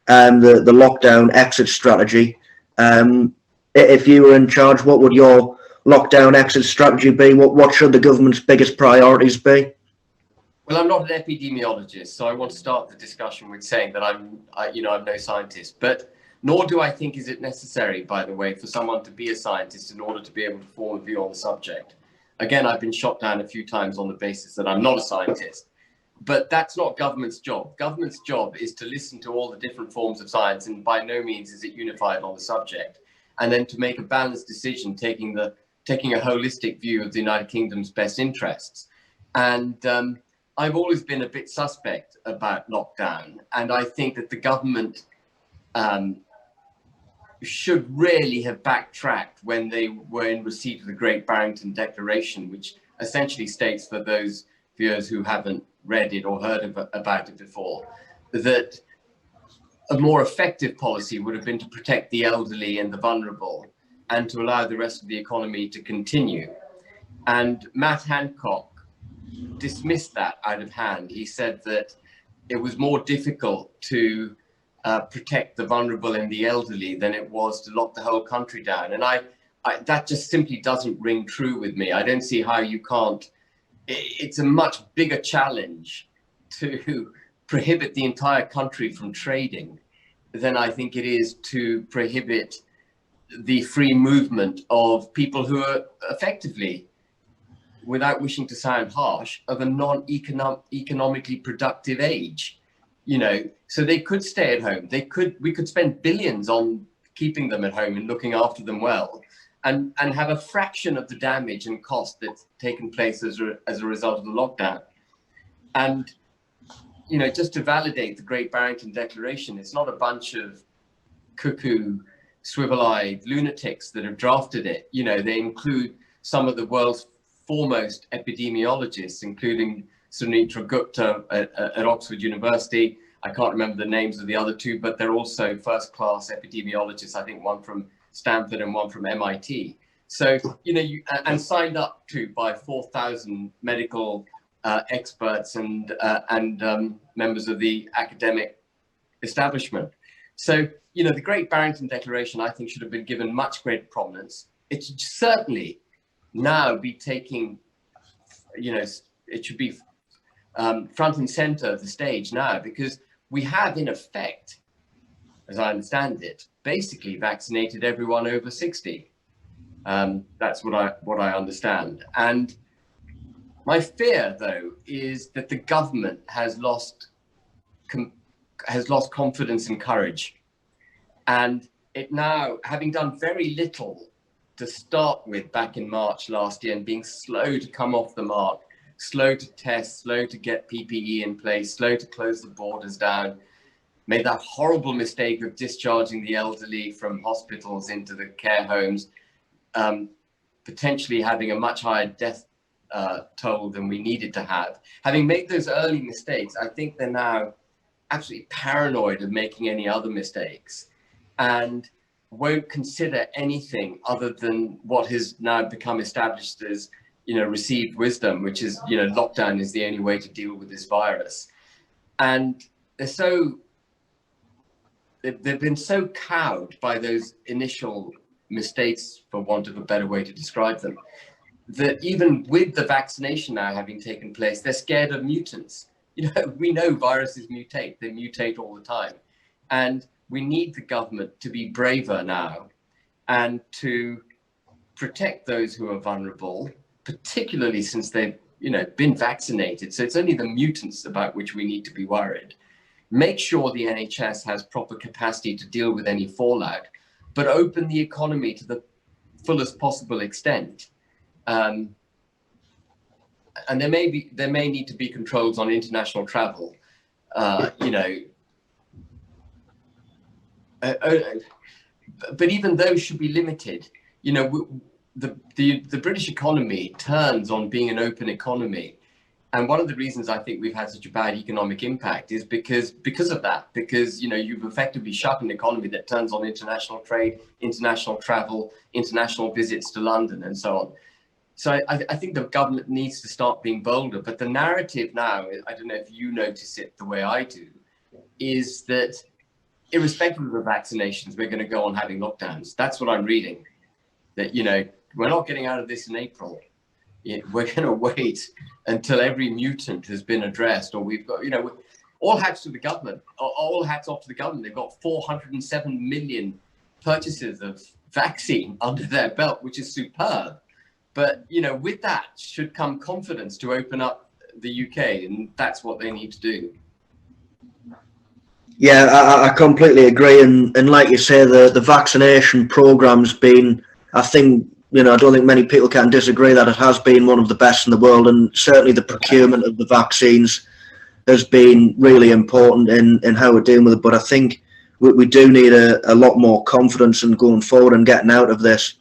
the lockdown exit strategy. If you were in charge, what would your lockdown exit strategy be? What should the government's biggest priorities be? Well, I'm not an epidemiologist, so I want to start the discussion with saying that I'm no scientist, but nor do I think is it necessary, by the way, for someone to be a scientist in order to be able to form a view on the subject. Again, I've been shot down a few times on the basis that I'm not a scientist, but that's not government's job. Government's job is to listen to all the different forms of science, and by no means is it unified on the subject, and then to make a balanced decision, taking a holistic view of the United Kingdom's best interests. And I've always been a bit suspect about lockdown, and I think that the government should really have backtracked when they were in receipt of the Great Barrington Declaration, which essentially states, for those viewers who haven't read it or heard about it before, that a more effective policy would have been to protect the elderly and the vulnerable and to allow the rest of the economy to continue. And Matt Hancock dismissed that out of hand. He said that it was more difficult to protect the vulnerable and the elderly than it was to lock the whole country down. And that just simply doesn't ring true with me. I don't see how you can't. It's a much bigger challenge to prohibit the entire country from trading than I think it is to prohibit the free movement of people who are effectively, without wishing to sound harsh, of a non-economically productive age. So they could stay at home. We could spend billions on keeping them at home and looking after them well, and have a fraction of the damage and cost that's taken place as a result of the lockdown. And just to validate the Great Barrington Declaration, it's not a bunch of cuckoo, swivel-eyed lunatics that have drafted it. They include some of the world's foremost epidemiologists, including Sunitra Gupta at Oxford University. I can't remember the names of the other two, but they're also first-class epidemiologists. I think one from Stanford and one from MIT. So, and signed up to by 4,000 medical experts and members of the academic establishment. So, the Great Barrington Declaration, I think, should have been given much greater prominence. It should certainly now be taking, it should be front and center of the stage now, because we have, in effect, as I understand it, basically vaccinated everyone over 60. That's what I understand. And my fear, though, is that the government has lost confidence and courage. And it now, having done very little to start with back in March last year, and being slow to come off the mark, slow to test, slow to get PPE in place, slow to close the borders down, made that horrible mistake of discharging the elderly from hospitals into the care homes, potentially having a much higher death toll than we needed to have. Having made those early mistakes, I think they're now absolutely paranoid of making any other mistakes, and won't consider anything other than what has now become established as, received wisdom, which is, lockdown is the only way to deal with this virus. And they've been so cowed by those initial mistakes, for want of a better way to describe them, that even with the vaccination now having taken place, they're scared of mutants. We know viruses mutate, they mutate all the time. And we need the government to be braver now and to protect those who are vulnerable, particularly since they've, been vaccinated. So it's only the mutants about which we need to be worried. Make sure the NHS has proper capacity to deal with any fallout, but open the economy to the fullest possible extent. And there may need to be controls on international travel, but even those should be limited. The British economy turns on being an open economy. And one of the reasons I think we've had such a bad economic impact is because of that, because, you've effectively shut an economy that turns on international trade, international travel, international visits to London and so on. So I think the government needs to start being bolder. But the narrative now, I don't know if you notice it the way I do, is that irrespective of the vaccinations, we're going to go on having lockdowns. That's what I'm reading. That, you know, we're not getting out of this in April. We're going to wait until every mutant has been addressed, or we've got, you know, all hats to the government, all hats off to the government. They've got 407 million purchases of vaccine under their belt, which is superb. But, you know, with that should come confidence to open up the UK, and that's what they need to do. Yeah, I completely agree. And like you say, the vaccination program's been, I think, you know, I don't think many people can disagree that it has been one of the best in the world, and certainly the procurement of the vaccines has been really important in how we're dealing with it. But I think we do need a lot more confidence in going forward and getting out of this.